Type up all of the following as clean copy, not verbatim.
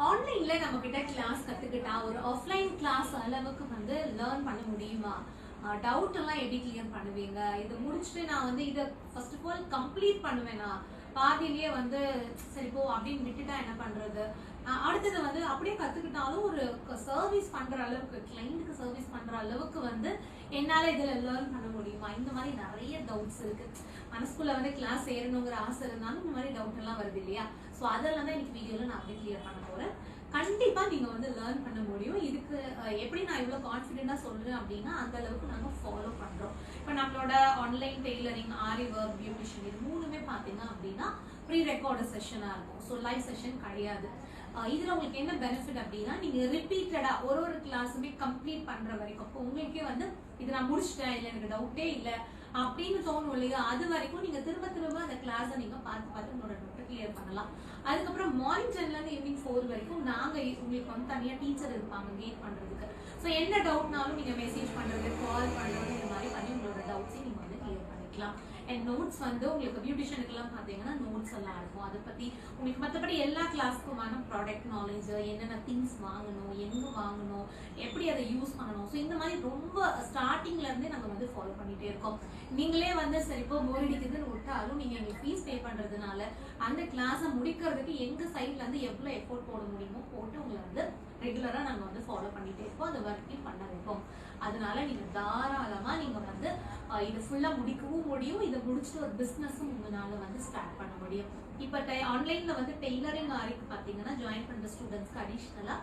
ஆன்லைன்ல நம்ம கிட்ட கிளாஸ் கத்துக்கிட்டா ஒரு ஆஃப்லைன் கிளாஸ் அளவுக்கு வந்து லேர்ன் பண்ண முடியுமா? டவுட் எல்லாம் எப்படி கிளியர் பண்ணுவீங்க? இதை முடிச்சுட்டு நான் வந்து இதை ஃபர்ஸ்ட் ஆஃப் ஆல் கம்ப்ளீட் பண்ணுவேனா, பாதியிலேயே வந்து சரி போ அப்படின்னு விட்டுட்டா என்ன பண்றது? அடுத்தது வந்து அப்படியே கத்துக்கிட்டாலும் ஒரு சர்வீஸ் பண்ற அளவுக்கு, கிளைண்ட்டுக்கு சர்வீஸ் பண்ற அளவுக்கு வந்து என்னால இதுல லேர்ன் பண்ண முடியுமா? இந்த மாதிரி நிறைய டவுட்ஸ் இருக்கு. மனசுக்குள்ள வந்து கிளாஸ் சேரணுங்கிற ஆசை இருந்தாலும் இந்த மாதிரி டவுட் எல்லாம் வருது இல்லையா? ஸோ அதெல்லாம் தான் இன்னைக்கு வீடியோல நான் அப்படியே கிளியர் பண்ண போறேன். கண்டிப்பா நீங்க வந்து லேர்ன் பண்ண முடியும். இதுக்கு எப்படி நான் இவ்வளவு கான்ஃபிடென்ட்டா சொல்றேன் அப்படின்னா அந்த அளவுக்கு நாங்க ஃபாலோ பண்றோம். இப்போ நம்மளோட ஆன்லைன் டெய்லரிங், ஆரி ஒர்க், பியூட்டிஷியன் இது மூணுமே பாத்தீங்க அப்படின்னா ப்ரீ ரெக்கார்டு செஷனா இருக்கும். ஸோ லைவ் செஷன் கிடையாது. இதுல உங்களுக்கு என்ன பெனிஃபிட் அப்படின்னா நீங்க ரிப்பீட்டடா ஒரு கிளாஸுமே கம்ப்ளீட் பண்ற வரைக்கும், அப்போ உங்களுக்கே வந்து இது நான் முடிச்சிட்டேன், இல்லை எனக்கு டவுட்டே இல்லை அப்படின்னு தோணும் இல்லையா? அது வரைக்கும் நீங்க திரும்ப திரும்ப அந்த கிளாஸை நீங்க பார்த்து உங்களோட டவுட்டை கிளியர் பண்ணலாம். அதுக்கப்புறம் மார்னிங் 10ல இருந்து ஈவினிங் 4 வரைக்கும் நாங்க உங்களுக்கு வந்து தனியா டீச்சர் இருப்பாங்க கைட் பண்றதுக்கு. ஸோ என்ன டவுட்னாலும் நீங்க மெசேஜ் பண்றது, கால் பண்றது, இந்த மாதிரி பண்ணி உங்களோட டவுட்ஸை நீங்க வந்து கிளியர் பண்ணிக்கலாம். அண்ட் நோட்ஸ் வந்து உங்களுக்கு பியூட்டிஷியனுக்கு எல்லாம் பாத்தீங்கன்னா நோட்ஸ் எல்லாம் இருக்கும். அதை பத்தி உங்களுக்கு மற்றபடி எல்லா கிளாஸ்க்குமான ப்ராடக்ட் நாலேஜ், என்னென்ன திங்ஸ் வாங்கணும், எங்க வாங்கணும், எப்படி அதை யூஸ் பண்ணணும், ஸோ இந்த மாதிரி ரொம்ப ஸ்டார்டிங்ல இருந்தே நம்ம வந்து ஃபாலோ பண்ணிட்டே இருக்கோம். நீங்களே வந்து சரி இப்போ போர் அடிக்குதுன்னு விட்டாலும் நீங்க எங்களுக்கு ஃபீஸ் பே பண்றதுனால அந்த கிளாஸை முடிக்கிறதுக்கு எங்க சைட்ல இருந்து எவ்வளவு எஃபோர்ட் போட முடியுமோ போட்டு உங்களை வந்து ரெகுலரா நாங்க வந்து ஃபாலோ பண்ணிட்டே இருக்கோம், அதை ஒர்க்கையும் பண்ண வைப்போம். அதனால நீங்க தாராளமா நீங்க வந்து இது ஃபுல்லா முடிக்கவும் முடியும். இதை முடிச்சுட்டு ஒரு பிசினஸும் உங்களால வந்து ஸ்டார்ட் பண்ண முடியும். இப்ப ஆன்லைன்ல வந்து டெய்லரிங் ஆரிக்கு பாத்தீங்கன்னா ஜாயின் பண்ற ஸ்டூடெண்ட்ஸ்க்கு அடிஷனலா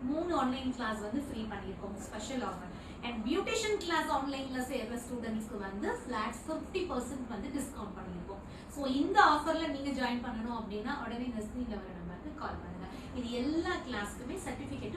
3 ஆன்லைன் கிளாஸ் வந்து ஃப்ரீ பண்ணியிருக்கோம், special offer. And beautician class ஆன்லைன்ல சேர்ற ஸ்டூடெண்ட்ஸ்க்கு வந்து ஃபிளாட் 50% வந்து டிஸ்கவுண்ட் பண்ணியிருக்கோம். ஸோ இந்த ஆஃபர்ல நீங்க ஜாயின் பண்ணணும் அப்படின்னா உடனே இந்த ஸ்கிரீன்ல வர நம்பருக்கு கால் பண்ணுங்க. இது எல்லா கிளாஸ்க்குமே சர்டிபிகேட்